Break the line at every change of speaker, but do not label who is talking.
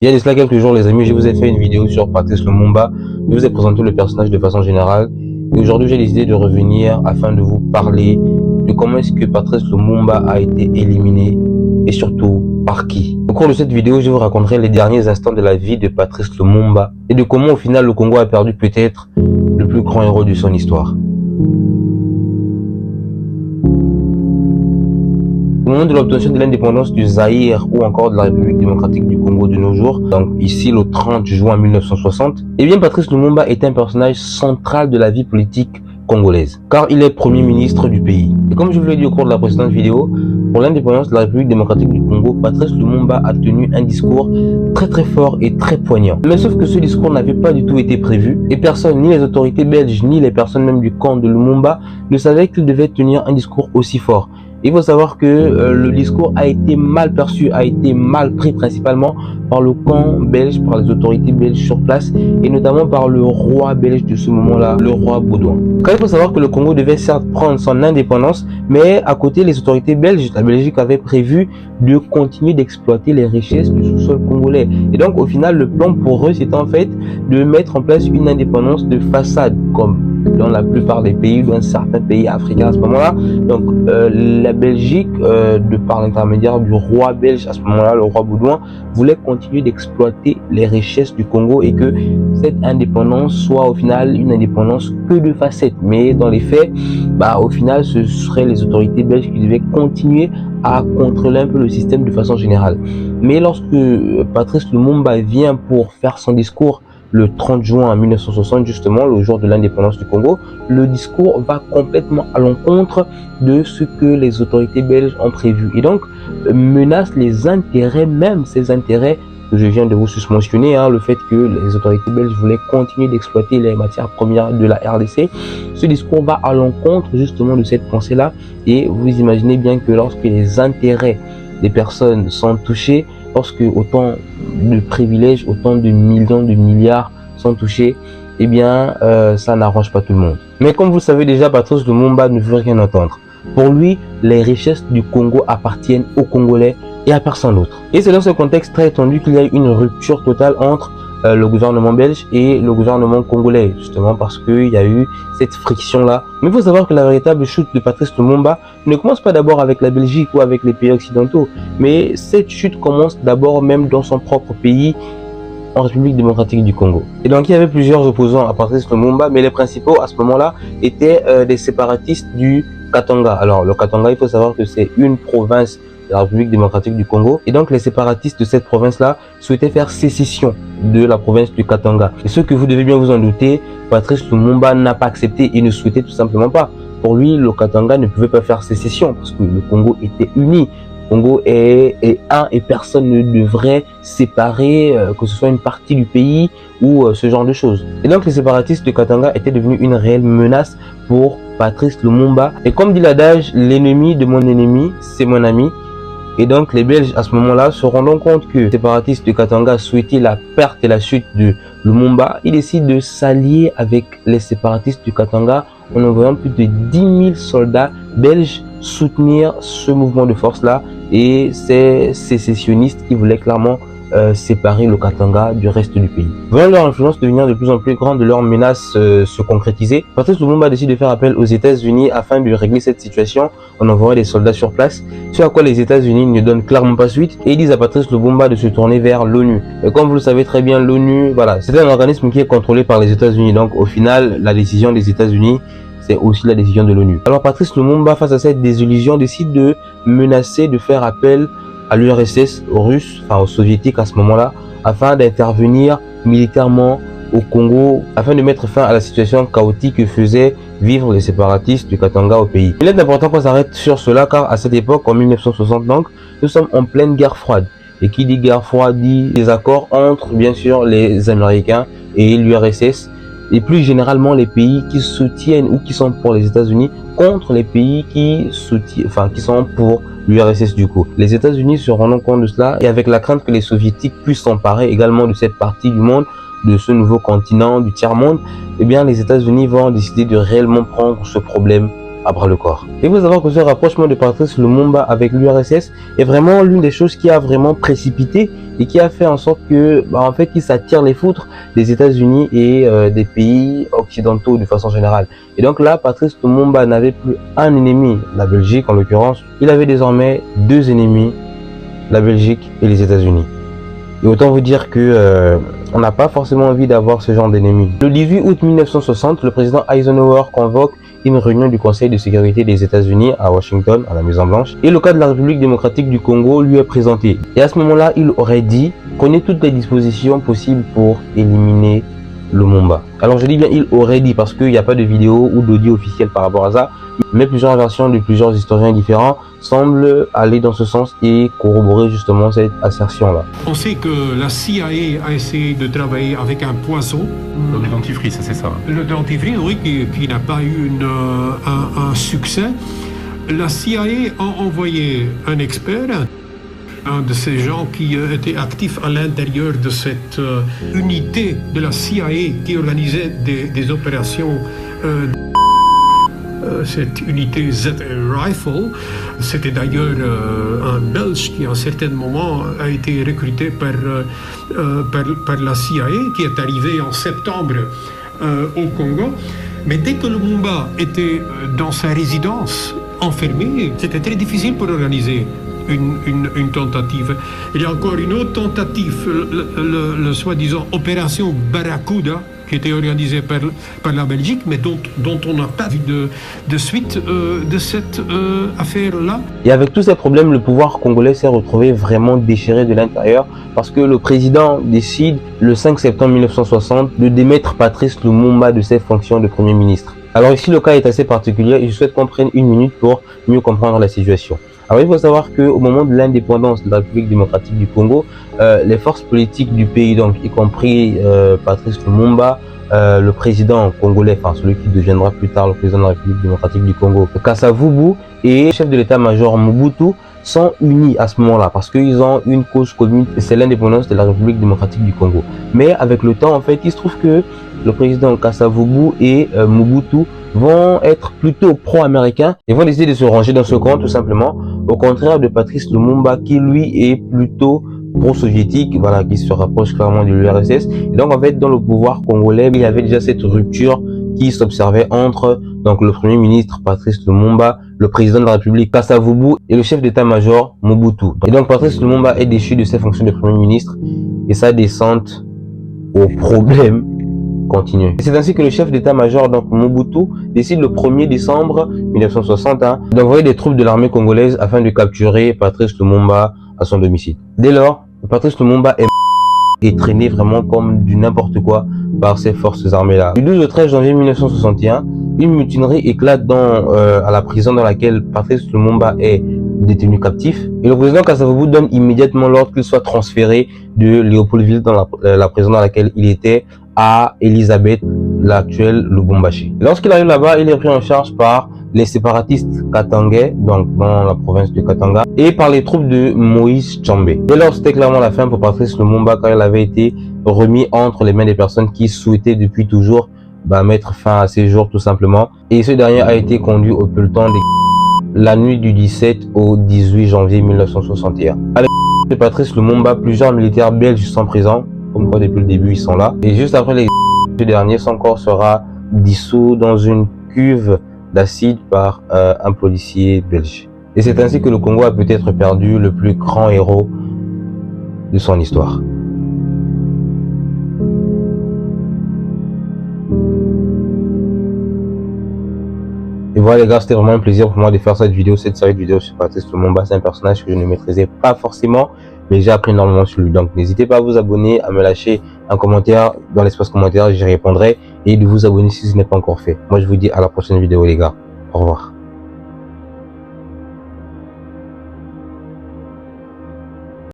Il y a de cela quelques jours, les amis, je vous ai fait une vidéo sur Patrice Lumumba. Je vous ai présenté le personnage de façon générale. Et aujourd'hui, j'ai décidé de revenir afin de vous parler de comment est-ce que Patrice Lumumba a été éliminé et surtout par qui. Au cours de cette vidéo, je vous raconterai les derniers instants de la vie de Patrice Lumumba et de comment au final le Congo a perdu peut-être le plus grand héros de son histoire. Au moment de l'obtention de l'indépendance du Zaïre ou encore de la République démocratique du Congo de nos jours, donc ici le 30 juin 1960, eh bien Patrice Lumumba est un personnage central de la vie politique congolaise, car il est premier ministre du pays. Et comme je vous l'ai dit au cours de la précédente vidéo, pour l'indépendance de la République démocratique du Congo, Patrice Lumumba a tenu un discours très fort et très poignant. Mais sauf que ce discours n'avait pas du tout été prévu, et personne, ni les autorités belges, ni les personnes même du camp de Lumumba, ne savaient qu'il devait tenir un discours aussi fort. Il faut savoir que le discours a été mal perçu, a été mal pris principalement par le camp belge, par les autorités belges sur place et notamment par le roi belge de ce moment-là, le roi Baudouin. Quand il faut savoir que le Congo devait certes prendre son indépendance, mais à côté les autorités belges, la Belgique avait prévu de continuer d'exploiter les richesses du sous-sol congolais. Et donc au final le plan pour eux c'était en fait de mettre en place une indépendance de façade comme dans la plupart des pays, dans certains pays africains à ce moment-là. Donc la Belgique, de par l'intermédiaire du roi belge à ce moment-là, le roi Baudouin, voulait continuer d'exploiter les richesses du Congo et que cette indépendance soit au final une indépendance que de facettes. Mais dans les faits, au final, ce seraient les autorités belges qui devaient continuer à contrôler un peu le système de façon générale. Mais lorsque Patrice Lumumba vient pour faire son discours le 30 juin 1960, justement, le jour de l'indépendance du Congo, le discours va complètement à l'encontre de ce que les autorités belges ont prévu. Et donc, menace les intérêts, même ces intérêts que je viens de vous susmentionner, le fait que les autorités belges voulaient continuer d'exploiter les matières premières de la RDC. Ce discours va à l'encontre justement de cette pensée-là. Et vous imaginez bien que lorsque les intérêts des personnes sont touchés, lorsque autant de privilèges, autant de millions, de milliards sont touchés, eh bien, ça n'arrange pas tout le monde. Mais comme vous le savez déjà, Patrice Lumumba ne veut rien entendre. Pour lui, les richesses du Congo appartiennent aux Congolais et à personne d'autre. Et c'est dans ce contexte très tendu qu'il y a eu une rupture totale entre le gouvernement belge et le gouvernement congolais, justement parce qu'il y a eu cette friction-là. Mais il faut savoir que la véritable chute de Patrice Lumumba ne commence pas d'abord avec la Belgique ou avec les pays occidentaux, mais cette chute commence d'abord même dans son propre pays, en République démocratique du Congo. Et donc il y avait plusieurs opposants à Patrice Lumumba, mais les principaux à ce moment-là étaient des séparatistes du Katanga. Alors le Katanga, il faut savoir que c'est une province de la République démocratique du Congo. Et donc les séparatistes de cette province-là souhaitaient faire sécession de la province du Katanga. Et ce que vous devez bien vous en douter, Patrice Lumumba n'a pas accepté et ne souhaitait tout simplement pas. Pour lui, le Katanga ne pouvait pas faire sécession parce que le Congo était uni. Le Congo est un et personne ne devrait séparer, que ce soit une partie du pays ou ce genre de choses. Et donc les séparatistes du Katanga étaient devenus une réelle menace pour Patrice Lumumba. Et comme dit l'adage, l'ennemi de mon ennemi, c'est mon ami. Et donc les Belges à ce moment-là se rendant compte que les séparatistes de Katanga souhaitaient la perte et la chute de Lumumba, ils décident de s'allier avec les séparatistes du Katanga en envoyant plus de 10 000 soldats belges soutenir ce mouvement de force-là et ces sécessionnistes qui voulaient clairement séparer le Katanga du reste du pays. Voyant leur influence devenir de plus en plus grande, leur menace se concrétiser, Patrice Lumumba décide de faire appel aux États-Unis afin de régler cette situation en envoyant des soldats sur place, ce à quoi les États-Unis ne donnent clairement pas suite et disent à Patrice Lumumba de se tourner vers l'ONU. Et comme vous le savez très bien, l'ONU, voilà, c'est un organisme qui est contrôlé par les États-Unis. Donc au final, la décision des États-Unis, c'est aussi la décision de l'ONU. Alors Patrice Lumumba, face à cette désillusion, décide de menacer de faire appel à l'URSS, aux Russes, enfin aux Soviétiques à ce moment-là, afin d'intervenir militairement au Congo, afin de mettre fin à la situation chaotique que faisaient vivre les séparatistes du Katanga au pays. Il est important qu'on s'arrête sur cela car à cette époque, en 1960 donc, nous sommes en pleine guerre froide. Et qui dit guerre froide dit des accords entre bien sûr les Américains et l'URSS et plus généralement les pays qui soutiennent ou qui sont pour les États-Unis contre les pays qui soutiennent, qui sont pour l'URSS du coup. Les États-Unis se rendant compte de cela et avec la crainte que les Soviétiques puissent s'emparer également de cette partie du monde, de ce nouveau continent, du tiers-monde, eh bien les États-Unis vont décider de réellement prendre ce problème à bras le corps. Et vous savoir que ce rapprochement de Patrice Lumumba avec l'URSS est vraiment l'une des choses qui a vraiment précipité et qui a fait en sorte que, en fait, il s'attire les foudres des États-Unis et des pays occidentaux de façon générale. Et donc là, Patrice Lumumba n'avait plus un ennemi, la Belgique en l'occurrence, il avait désormais deux ennemis, la Belgique et les États-Unis. Et autant vous dire que on n'a pas forcément envie d'avoir ce genre d'ennemis. Le 18 août 1960, le président Eisenhower convoque une réunion du Conseil de sécurité des États-Unis à Washington, à la Maison Blanche, et le cas de la République démocratique du Congo lui est présenté. Et à ce moment-là, il aurait dit « Prenez toutes les dispositions possibles pour éliminer Lumumba ». Alors je dis bien « il aurait dit » parce qu'il n'y a pas de vidéo ou d'audio officiel par rapport à ça, mais plusieurs versions de plusieurs historiens différents semblent aller dans ce sens et corroborer justement cette assertion-là.
On sait que la CIA a essayé de travailler avec un poison.
Le dentifrice, c'est ça.
Le dentifrice, oui, qui n'a pas eu un succès. La CIA a envoyé un expert, un de ces gens qui étaient actifs à l'intérieur de cette unité de la CIA qui organisait des opérations. Cette unité Z Rifle, c'était d'ailleurs un Belge qui à un certain moment a été recruté par la CIA, qui est arrivé en septembre au Congo. Mais dès que Lumumba était dans sa résidence, enfermé, c'était très difficile pour organiser une tentative. Il y a encore une autre tentative, le soi-disant opération Barracuda, qui était organisée par la Belgique, mais dont on n'a pas vu de suite de cette affaire-là.
Et avec tous ces problèmes, le pouvoir congolais s'est retrouvé vraiment déchiré de l'intérieur parce que le président décide le 5 septembre 1960 de démettre Patrice Lumumba de ses fonctions de Premier ministre. Alors ici, le cas est assez particulier et je souhaite qu'on prenne une minute pour mieux comprendre la situation. Alors il faut savoir qu'au moment de l'indépendance de la République démocratique du Congo, les forces politiques du pays, donc y compris Patrice Lumumba, le président congolais, enfin celui qui deviendra plus tard le président de la République démocratique du Congo, Kasavubu, et le chef de l'état-major Mobutu sont unis à ce moment-là parce qu'ils ont une cause commune, c'est l'indépendance de la République démocratique du Congo. Mais avec le temps, en fait, il se trouve que le président Kasavubu et Mobutu vont être plutôt pro-américains et vont décider de se ranger dans ce camp tout simplement, au contraire de Patrice Lumumba qui lui est plutôt pro-soviétique, voilà, qui se rapproche clairement de l'URSS. Et donc en fait dans le pouvoir congolais, il y avait déjà cette rupture qui s'observait entre donc le premier ministre Patrice Lumumba, le président de la République Kasavubu et le chef d'état-major Mobutu. Et donc Patrice Lumumba est déchu de ses fonctions de premier ministre et sa descente au problème continue. C'est ainsi que le chef d'état-major, donc Mobutu, décide le 1er décembre 1960 d'envoyer des troupes de l'armée congolaise afin de capturer Patrice Lumumba à son domicile. Dès lors, Patrice Lumumba est traîné vraiment comme du n'importe quoi par ces forces armées-là. Du 12 au 13 janvier 1961, une mutinerie éclate à la prison dans laquelle Patrice Lumumba est détenu captif. Et le président Kasavubu donne immédiatement l'ordre qu'il soit transféré de Léopoldville, dans la prison dans laquelle il était, à Elisabeth, l'actuelle Lubumbashi. Lorsqu'il arrive là-bas, il est pris en charge par les séparatistes katangais, donc dans la province de Katanga, et par les troupes de Moïse Tshombe. Dès lors, c'était clairement la fin pour Patrice Lumumba car il avait été remis entre les mains des personnes qui souhaitaient depuis toujours mettre fin à ses jours tout simplement. Et ce dernier a été conduit au peloton la nuit du 17 au 18 janvier 1961. À l'époque de Patrice Lumumba, plusieurs militaires belges sont présents, comme quoi depuis le début ils sont là. Et juste après ce dernier, son corps sera dissous dans une cuve d'acide par un policier belge. Et c'est ainsi que le Congo a peut-être perdu le plus grand héros de son histoire. Et voilà les gars, c'était vraiment un plaisir pour moi de faire cette série de vidéos sur Patrice Lumumba. C'est un personnage que je ne maîtrisais pas forcément, mais j'ai appris énormément sur lui. Donc n'hésitez pas à vous abonner, à me lâcher un commentaire dans l'espace commentaire, j'y répondrai, et de vous abonner si ce n'est pas encore fait. Moi je vous dis à la prochaine vidéo les gars. Au revoir.